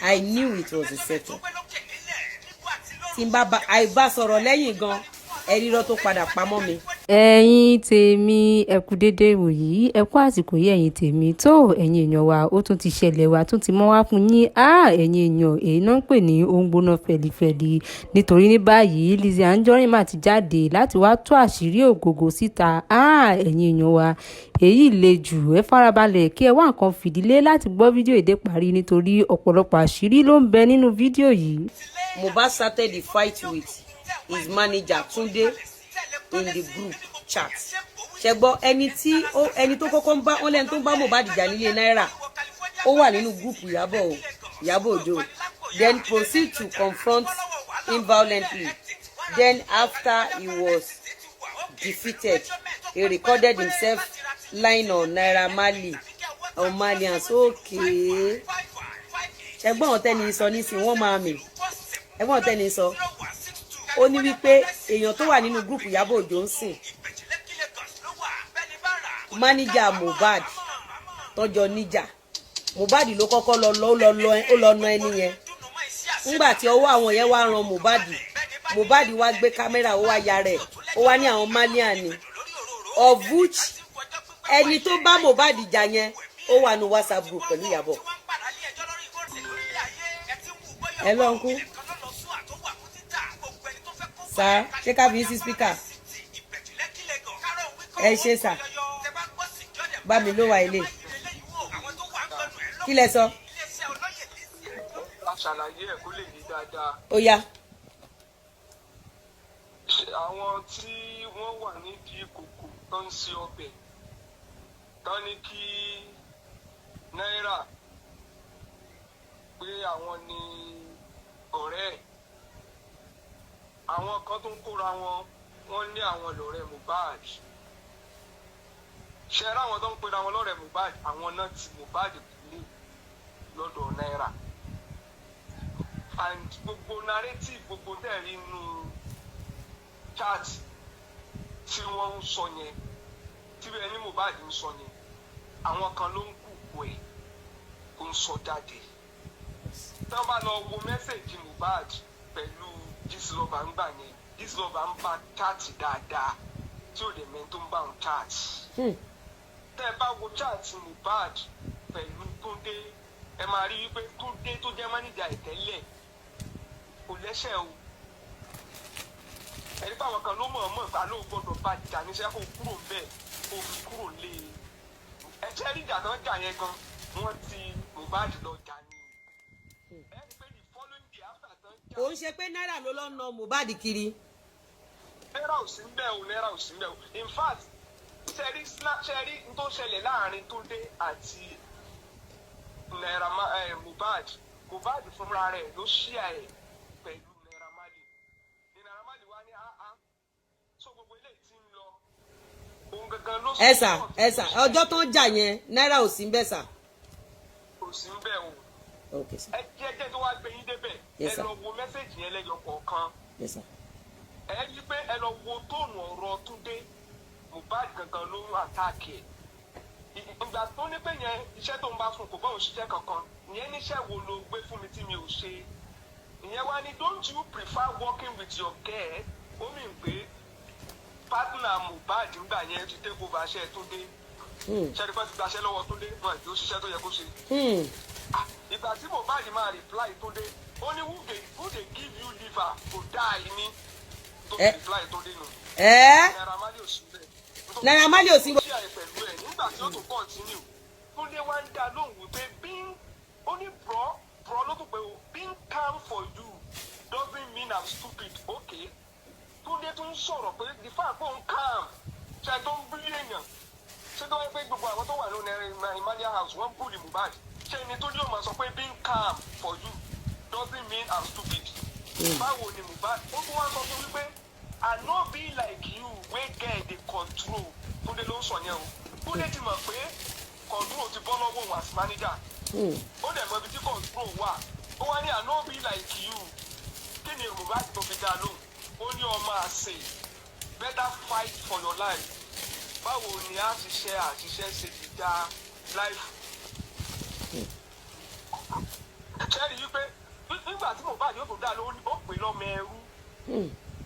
I knew it was a setup. Tí n bá àìbá sọ̀rọ̀ lẹ́yìn gan ẹ̀rírọ́ tó padà pamọ́ mi. Ẹ̀yin tèmi ẹ kú dédé ìwòyí ẹ kú àsìkò yìí ẹ̀yin tèmi tó ẹ̀yin èèyàn wa ó tún ti ṣẹlẹ̀ wa tún ti mọ́ wá fún yín ẹ̀yin èèyàn èyí náà ń pè ní ó ń gbóná fẹ̀lifẹ̀li nítorí ní báyìí Lizzy Anjorin mà ti jáde láti wá tú àṣírí ògògò síta ẹ̀yin èèyàn wa èyí le jù ẹ farabalẹ̀ kí ẹ wá nǹkan fìdílé láti gbọ́ fídíò èdè parí nítorí ọ̀pọ̀lọpọ̀ àṣírí ló ń bẹ nínú fídíò yìí. Mohbad started the fight with his manager Tunde in the group chat. Ṣẹgbọ́ ẹni tó kọ́kọ́ ń bá wọn lẹ́nu tó ń bá Mohbad jà nílé náírà ó wà nínú group Ìyábọ̀ Òjó. Then proceed to confront him violently. Then after he was defeated, he recorded himself lying on Naira Marley on Malians. Okay. Ṣẹgbọ́n ọ̀tẹ́ni sọ nísìnyí wọ́n máa mì. Ẹ̀gbọ́n ọ̀tẹ́ni sọ ó ní wípé èèyàn tó wà nínú gúrùpù Ìyábọ̀ Òjó ń sìn máníjà Mohbad tọjọ níjà Mohbad ló kọ́kọ́ lọ na ẹni yẹn ńgbà tí ọwọ́ àwọn yẹn wá ran Mohbad wá gbé kámẹ́rà ó wá ya rẹ̀ ó wá ní àwọn malian ni of which ẹni tó bá Mohbad jà yẹn ó wà ní WhatsApp group pẹ̀lú Ìyábọ̀. ẹ lọ ń kú sá ṣé ká fi sí spíkà ẹ ṣe sá bá mi ló wà ilé kí lẹ sọ. ṣàlàyé ẹ̀ kó lè ní dáadáa. ó yá. àwọn tí wọ́n wà nídìí ìkòkò tó ń ṣe ọbẹ̀ tán ní kí náírà pé àwọn ni ọ̀rẹ́ ẹ̀ àwọn kan tó ń kóra wọn ní àwọn lọ́rẹ́ Mohbad ṣe ra àwọn tó ń pera wọn lọ́rẹ́ Mohbad àwọn náà ti Mohbad kúrò lọ́dọ̀ náírà and gbogbo narrative gbogbo tẹ̀rí inú chat tí wọ́n ń sọ yẹn tí bẹ́ẹ̀ ni Mohbad ń sọ yẹn àwọn kan ló ń kúkú ẹ̀ kó ń sọ jáde tí wọ́n bá lọ wo mẹ́sẹ̀gì Mohbad pẹ̀lú Gíslọ́ba ń gbà yẹn Gíslọ́ba ń bá chat dáadáa tí ò lè mẹ́ tó ń bá òun chat. Tẹ́ ẹ bá wo chat Mohbad pẹ̀lú Túndé ẹ máa rí wípé Túndé tó jẹ́ máníjà ìtẹ́lẹ̀ kò lẹ́sẹ̀ o. ẹni pé àwọn kan ló mọ̀ gbà ló gbọ́dọ̀ bá jà níṣẹ́ kó kúrò bẹ́ẹ̀ kó fi kúrò lé e. ẹ jẹ́ rí ìjà tó ń jà yẹn gan wọ́n ti Mohbad lọ jà ní. kò ń ṣe pé náírà ló lọ na Mohbad kiri. náírà ò sí ń bẹ̀ o náírà ò sí ń bẹ̀ o in fact ṣẹ́rí n tó ṣẹlẹ̀ láàrin Túndé àti Naira Mohbad fúnra rẹ̀ ló ṣíà ẹ̀ pẹ̀lú Naira Marley ní Naira Marley wá ní so gbogbo ilé tí ń lọ òun gangan ló sọ. ẹ̀sà ọjọ́ tó ń jà yẹn náírà ò sí ń bẹ̀ sà. kò sí ń bẹ̀ o. Okay, sir. ẹ jẹ́ tó wá gbé yín débẹ̀ ẹ lọ wo mẹ́sẹ̀gì yẹn lẹ́yọ kọ̀ọ̀kan ẹ rí pé ẹ lọ wo tóònù ọ̀rọ̀ Túndé Mohbad gangan ló ń àtáàkì ẹ̀ ìgbà tó ní pé yẹn iṣẹ́ tó ń bá fún kò bá òun ṣiṣẹ́ kankan ìyẹn níṣẹ́ wo ló gbé fún mi tí mi ò ṣe ìyẹn wá ní don't you prefer working with your girl ó mì pé partner Mohbad ńgbà yẹn ti take over aṣẹ́ Túndé ṣẹ́ni pé ti gbaṣẹ́ lọ́wọ́ Túndé wọn àti ó ṣiṣẹ́ tó yẹ kó ṣe. Ìgbà tí Mohbad máa reply Túndé ó ní who dey give you liver to die ní tó reply Túndé nù. Naira Marley ò sí bẹ́ẹ̀. Naira Marley ò sí bẹ́ẹ̀. Nígbà tí ó tún continue Túndé wá ń dá lóhùn wípé ó ní bro ló tún pé o being calm for you doesn't mean I'm stupid okay. Túndé tún sọ̀rọ̀ pé the fact pé òun calm ṣe tó ń bí èèyàn ṣé tó wáyé pé gbogbo àwọn tó wà lónìí Naira house wọ́n bully Mohbad ṣé ni tó yóò máa sọ pé being calm for you doesn't mean I'm stupid. báwo ni Mohbad ó tún wá sọ fún wípé I no be like you wey get the control Túndé ló ń sọ yẹn o Túndé ti mọ̀ pé control ti bọ́ lọ́wọ́ òun as manager ó dẹ̀ mọ̀ ibi tí control wà ó wá ní I no be like you kí ni Mohbad tó fi dá lóhùn ó ní ọmọ àṣẹ better fight for your life báwo ni àṣìṣe ṣe ti dá life. Ṣẹ́rí wípé lọ́mọ ẹrú.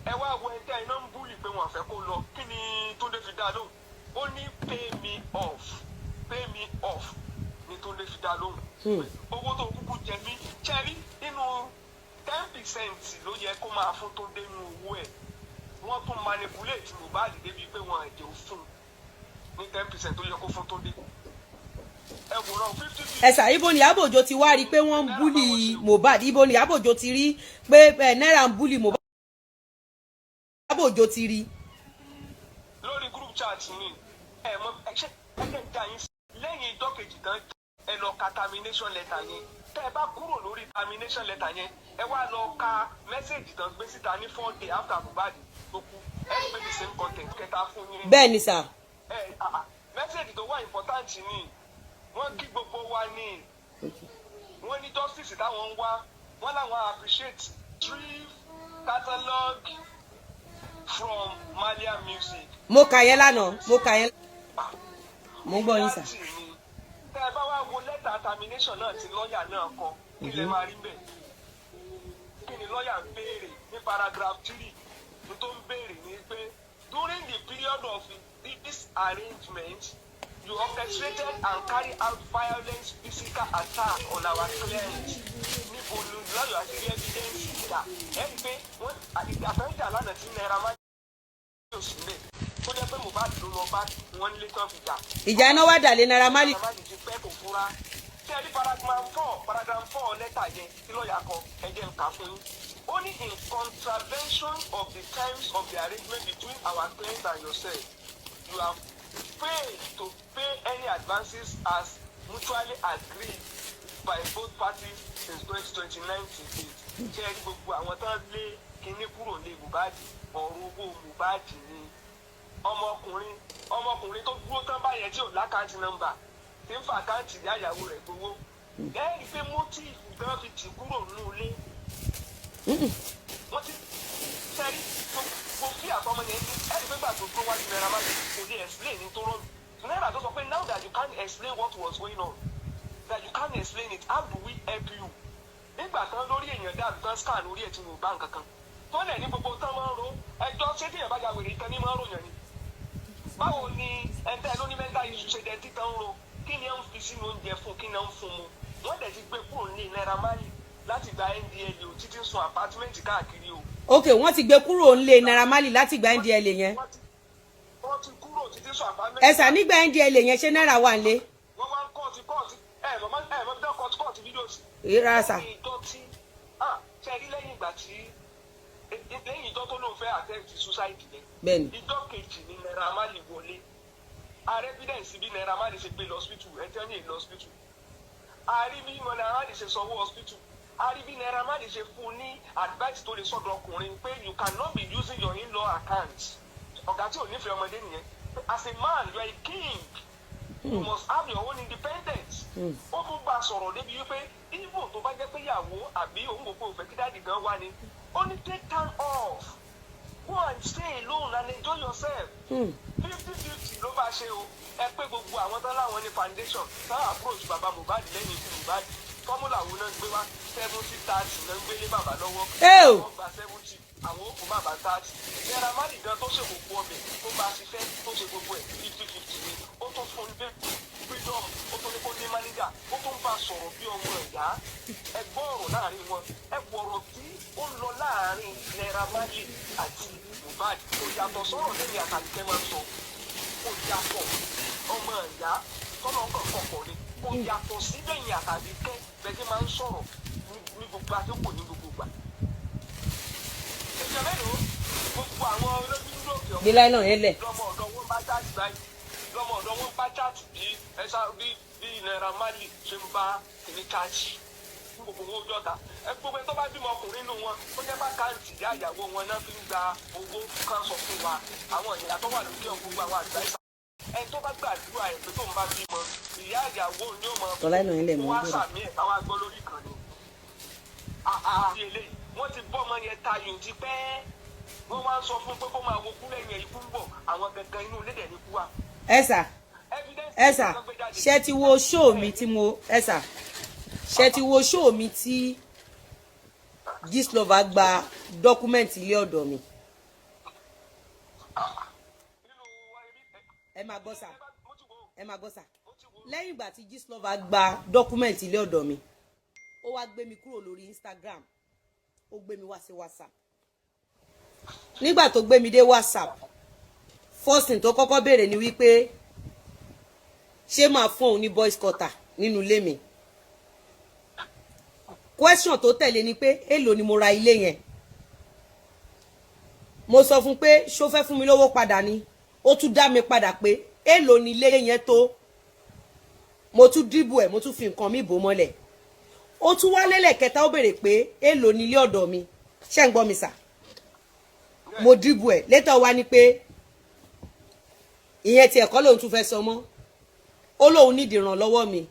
Ẹ wá wo ẹjẹ́ iná ń búlì pé wọ́n fẹ́ kó lọ. Kí ni Túndé fi dá lóhùn? Ó ní pay me off ní Túndé fi dá lóhùn. Owó tó kúkú jẹ mí ṣẹ́rí nínú 10% ló yẹ kó máa fún Túndé nínú owó ẹ̀. Wọ́n tún manipulate Mohbad débi pé wọ́n ẹ̀jẹ̀ ò fún ní 10% tó yẹ kó fún Túndé. Ẹ wòran 50. Ẹ̀sà ibo ni Ìyábọ̀ Òjó ti wá rí pé wọ́n ń búlì Mohbad, ibo ni Ìyábọ̀ Òjó ti rí pé náírà ń búlì Mohbad. Ìyábọ̀ Òjó ti rí. Lórí group chat ni ẹ mọ ẹṣẹ ẹgbẹ́ ìjà yín lẹ́yìn ìjọ kejì tán ẹ lọ ka termination letter yẹn. Tẹ́ ẹ bá kúrò lórí termination letter yẹn ẹ wá lọ ka message tán gbé síta ní 4 days after Mohbad tó kú ẹ gbé the same content kẹta fún yín. Bẹ́ẹ̀ ni sà. Message tó wà important ni wọ́n kí gbogbo wa ní wọ́n ní justice táwọn ń wá wọ́n láwọn appreciate 3 catalog from Malia Music. Mo kà yẹn lánàá, mo kà yẹn. Mo gbọ́ yín sà. Tẹ́ ẹ bá wá wo lẹ́tà termination náà tí lọ́ọ̀yà náà kọ kí lè máa rí bẹ́ẹ̀. Kí ni lọ́ọ̀yà ń béèrè ní paragraph 3 ní tó ń béèrè ní pé during the period of this arrangement you orchestrated and carry out violent physical attack on our client. Níbo ni lọ́yọ̀ àti evidence ìjà ẹ̀ ń pé wọ́n àtẹ̀jà lánàá tí Naira Marley yóò sílẹ̀ tó jẹ́ pé Mohbad ló lọ bá wọn nílé tán fi jà. Ìjà iná wá dàlé Naira Marley. Naira Marley ti pẹ́ kò fura. Tẹ́lí paragraph 4 lẹ́tà yẹn tí lọ́ọ̀yà kọ ẹ̀jẹ̀ ń kà fún yín. Ó ní in contravention of the terms of the arrangement between our client and yourself you have failed to pay any advances as mutually agreed by both parties since 2029 to date. Ṣé ẹ rí gbogbo àwọn tán lé kinní kúrò ní Mohbad ọ̀rọ̀ owó Mohbad ni ọmọkùnrin tó dúró tán báyẹn tí ò lákàntì nọ́mbà tí ń fa àkáǹtì ìyá ìyàwó rẹ̀ gbowó. Ẹ rí pé mótíìfù tán fi tì kúrò nínú ilé. Wọ́n ti sẹ́rí kò kí àtọmọ yẹn ní ẹ rí pé gbà tó tó wájú Naira Marley kò lè explain ní tó rọ́ọ̀lù. Naira tó sọ pé now that you can't explain what was going on that you can't explain it how do we help you. Nígbà tán lórí èèyàn dàbí tán scan lórí ẹ̀ tí mo bá nǹkan kan tó lẹ̀ ní gbogbo tán máa ń ro ẹjọ́ ṣé tí èèyàn bá ya wèrè tán ní máa ń ròyàn ni. Báwo ni ẹ̀ńtẹ́ lóní mẹ́ta iṣu ṣe dẹ̀ tí tán ń ro kí ni ẹ ń fi sínú oúnjẹ fún kí ni ẹ ń fún mu. Wọ́n dẹ̀ ti gbé kúrò ní Naira Marley láti gba NDL o títí sun apátímẹ́ǹtì káàkiri o. Ok, wọ́n ti gbé kúrò nílé Naira Marley láti gba NDL yẹn. Wọ́n ti kúrò títí sun apátímẹ́ǹtì. Ẹ̀sà nígbà NDL yẹn ṣé Naira wà nílé. Wọ́n wá ń kọ́ọ̀tì bí wọ́n kọ́ọ̀tì fídíò sí. Ìrà sà. Ṣé rí lẹ́yìn ìgbà tí lẹ́yìn ìjọ tó lóun fẹ́ attempt suicide yẹn. Bẹ́ẹ̀ni. Ìjọ kejì ni Naira Marley wọlé. Ààrẹ evidence bí Naira Marley ṣe gbé lọ hospital ẹ̀tẹ́ ní ìlú hospital. Ààrí bí Naira Marley ṣe sanwó hospital. Ààrí bí Naira Marley ṣe fún ní advice tó lè sọ́dọ̀ ọkùnrin pé you cannot be using your in-law account. Ọ̀gá tí ò nífẹ̀ẹ́ ọmọdé nìyẹn. As a man you are a king. You must have your own independence. Ó tún bá a sọ̀rọ̀ débi wípé even tó bá jẹ́ pé ìyàwó àbí òun kò fẹ́ kí dáàdì gan wá ni ó ní take time off go and stay alone and enjoy yourself. 50-50 ló bá ṣe o ẹ pé gbogbo àwọn tán láwọn ní foundation tán approach bàbá Mohbad lẹ́yìn ikú Mohbad fọ́múlà wo náà gbé wá 70-30 náà ń gbélé bàbá lọ́wọ́ wọ́n gba 70 àwọn òkú bàbá 30 Naira Marley gan tó ṣèkókó ọbẹ̀ tó bá ṣiṣẹ́ tó ṣe gbogbo ẹ̀ 50-50 ni ó tó fún un freedom ó tó ní kó ní manager ó tó ń bá sọ̀rọ̀ bí ọmọ ẹ̀yà ẹ gbọ́ ọ̀rọ̀ láàrin wọn ẹ gbọ́ ọ̀rọ̀ tí ó ń lọ láàrin Naira Marley àti Mohbad kò yàtọ̀ sọ̀rọ̀ lẹ́yìn àkàlùkẹ́ máa ń sọ kò yàtọ̀ ọmọ ẹ̀yà tọ́lọ́ kọ̀ọ̀kọ̀ ni kò yàtọ̀ sí lẹ́yìn àkàlùkẹ́ bẹ́ẹ̀ máa ń sọ̀rọ̀ ní gbogbo àdókò ní gbogbo gbà. ìjọba èlò gbogbo àwọn olójú lókè ọ̀hún lọ́mọ ọ̀dọ́ wọn bá jáde báyìí lọ́mọ ọ̀dọ́ wọn bá jáde bí Naira Marley ṣe ń bá kìnní káàtì gbogbo owó jọta gbogbo tó bá bímọ ọkùnrin nínú wọn ó jẹ́ bá káàtì ìyá ìyàwó wọn náà fi ń gba owó kan sọ fún wa àwọn ìyá tó wà lókè ọ̀hún gbogbo àwọn àgbà ìsà ẹni tó bá gbàdúrà ẹ̀ pé tó ń bá bímọ ìyá ìyàwó ni ó mọ wá sàmì ẹ̀ káwá gbọ́ lórí kan ni. wọ́n ti bọ́ ọmọ yẹn tayò ti pẹ́ wọ́n wá ń sọ fún pé kó máa wo kú lẹ́yìn ikú ń bọ̀ àwọn gangan inú ilé dẹ̀ ní kú wa. ẹ̀sà ṣe ti wo ṣóò mi tí mo ẹ̀sà ṣe ti wo ṣóò mi tí Gistlover gba dọ́kúmẹ́ǹtì ilé ọ̀dọ̀ mi. Ẹ máa gbọ́ sà. Ẹ máa gbọ́ sà. Lẹ́yìn ìgbà tí Gistlover gba dọ́kúmẹ́ǹtì ilé ọ̀dọ̀ mi, ó wá gbé mi kúrò lórí Instagram, ó gbé mi wá sí WhatsApp. Nígbà tó gbé mi dé WhatsApp, first thing tó kọ́kọ́ béèrè ni wípé ṣé máa fún òun ní boys quarter nínú ilé mi. Question tó tẹ̀lé ni pé èló ni mo ra ilé yẹn. Mo sọ fún pé ṣó fẹ́ fún mi lówó padà ni. Ó tún dá mi padà pé èló ni ilé yẹn tó. Mo tún dìbò ẹ̀, mo tún fi nǹkan mi bò mọ́lẹ̀. Ó tún wá lẹ́lẹ̀kẹta ó béèrè pé èló ni ilé ọ̀dọ̀ mi. Ṣé ń gbọ́ mi sà? Mo dìbò ẹ̀. Later wá ní pé ìyẹn tí ẹ̀kọ́ lòun tún fẹ́ sọ mọ́. Ó lóun nídìí ìrànlọ́wọ́ mi.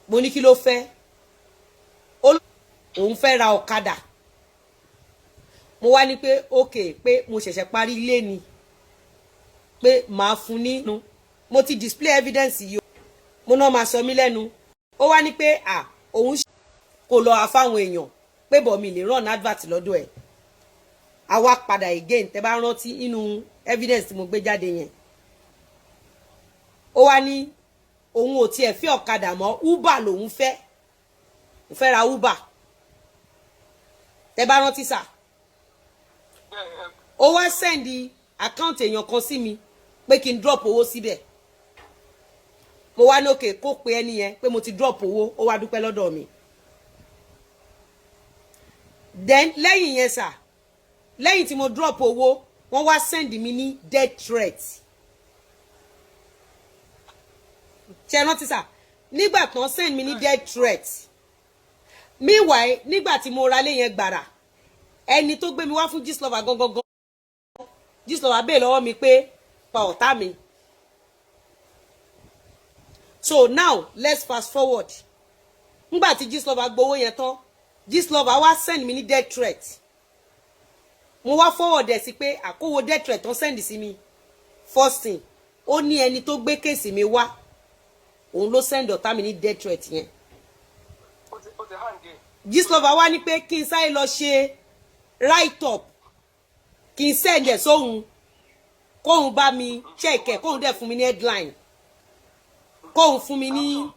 Mo ní kí ló fẹ́? Òun fẹ́ ra ọ̀kadà. Mo wá ní pé okay pé mo ṣẹ̀ṣẹ̀ parí ilé ni. Pé màá fún ní. Mo ti display evidence yìí. Mo náà máa sọ mí lẹ́nu. Ó wá ní pé òun kò lọ àfáwọn èèyàn pé bọ̀ mi lè run advert lọ́dọ̀ ẹ̀. A wá padà again tẹ́ bá rántí inú evidence tí mo gbé jáde yẹn. Ó wá ní òun ò tiẹ̀ fẹ́ ọ̀kadà mọ́, Uber lòun fẹ́. Ó fẹ́ ra Uber. Tẹ́ bá rántí sà. Ó wá send account èèyàn kan sí mi pé kí n drop owó síbẹ̀. Mo wá ní okay kó pe ẹni yẹn pé mo ti drop owó, ó wá dúpẹ́ lọ́dọ̀ mi. Then lẹ́yìn yẹn sà, lẹ́yìn tí mo drop owó, wọ́n wá send mi ní death threat. Ṣé rántí sà? Nígbà tán send mi ní death threat. Meanwhile, nígbà tí mo ra lé yẹn gbàrà, ẹni tó gbé mi wá fún Gistlover gangan. Gistlover béèrè lọ́wọ́ mi pé pa ọ̀tá mi. So now let's fast forward. Nígbà tí Gistlover gbowó yẹn tán, Gistlover wá send mi ní death threat. Mo wá forward ẹ̀ sí pé àkówó death threat tán send sí mi. First thing, ó ní ẹni tó gbé kéèsì mi wá. Òun ló send ọ̀tá mi ní death threat yẹn. Gistlover wá ní pé kí n sáré lọ ṣe write up. Kí n send ẹ̀ sóhun. Kóhun bá mi check ẹ̀, kóhun dẹ̀ fún mi ní headline. Kóhun fún mi ní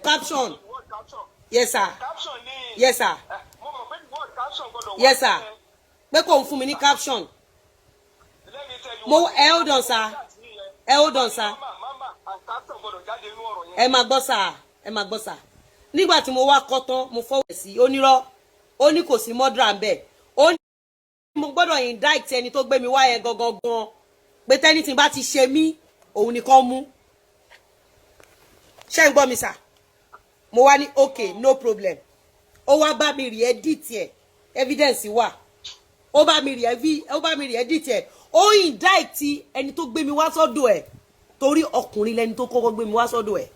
caption. Yes sir. Yes sir. Yes sir. Pé kóhun fún mi ní caption. Hold on sir. Hold on sir. Ẹ máa gbọ́ sà, ẹ máa gbọ́ sà. Nígbà tí mo wá kọ́ tán, mo fọwọ́ sí onírọ́. Ó ní kò sí murder ńbẹ̀. Ó ní mo gbọ́dọ̀ indict ẹni tó gbé mi wá yẹn gangan. Pé tẹ́ni tí bá ti ṣe mí, òun nìkan mú. Ṣé ń gbọ́ mi sà? Mo wá ní okay, no problem. Ó wá bá mi rí edit ẹ̀. Evidence wà. Ó bá mi rí edit ẹ̀. Ó indict ẹni tó gbé mi wá sọ́dọ̀ ẹ̀. Torí ọkùnrin lẹni tó kọ́kọ́ gbé mi wá sọ́dọ̀ ẹ̀.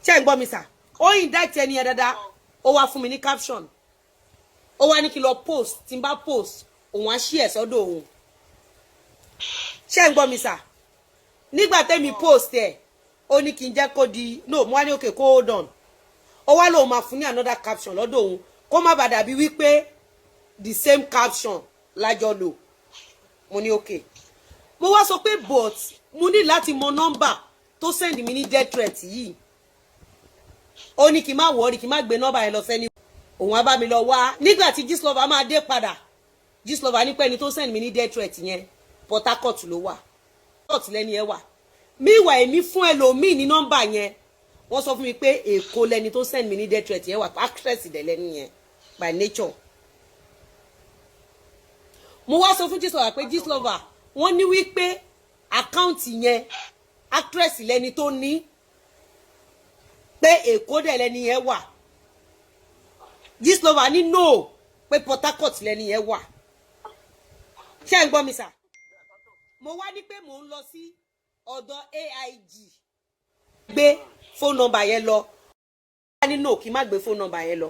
Ṣé ń gbọ́ mi sà? Ó indict ẹni yẹn dáadáa. Ó wá fún mi ní caption. Ó wá ní kí lọ post, tí n bá post, òun á ṣí ẹ̀ sọ́dọ̀ òun. Ṣé ń gbọ́ mi sà? Nígbà tẹ́mi post ẹ̀, ó ní kí n jẹ́ kó di no, mo wá ní okay kó hold on. Ó wá lóun máa fún ní another caption lọ́dọ̀ òun. Kó má bàa dàbí wípé the same caption lájọ lò. Mo ní okay. Mo wá sọ pé but mo ní láti mọ nọ́mbà tó send mi ní death threat yìí. Ó ní kí n má worry, kí n má gbé nọ́mbà yẹn lọ sẹ́ni. Òun á bá mi lọ wá. Nígbà tí Gistlover máa dé padà, Gistlover ní pé ẹni tó send mi ní death threat yẹn Port Harcourt ló wà. Port lẹ́ni ẹ wà. Meanwhile, èmi fún ẹlòmíì ní nọ́mbà yẹn. Wọ́n sọ fún mi pé Èkó lẹni tó send mi ní death threat yẹn wà. Actress dẹ̀ lẹ́ni yẹn by nature. Mo wá sọ fún Gistlover pé Gistlover wọ́n ní wípé àkáǹtì yẹn actress lẹni tó ní pé Èkó dẹ̀ lẹni yẹn wà. Gistlover ní no pé Port Harcourt lẹni yẹn wà. Ṣé ń gbọ́ mi sà? Mo wá ní pé mò ń lọ sí ọ̀dọ̀ AIG. Gbé phone number yẹn lọ. Wọ́n ní no kí n má gbé phone number yẹn lọ.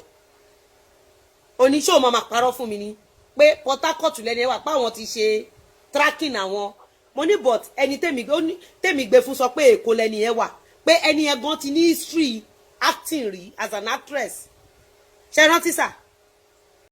Oníṣòwò máa parọ́ fún mi ni pé Port Harcourt lẹni yẹn wà pé àwọn ti ṣe tracking àwọn. Mo ní but ẹni tèmi gbé fún sọ pé Èkó lẹni yẹn wà. Pé ẹni yẹn gan ti ní history acting rí as an actress ṣe rántí sà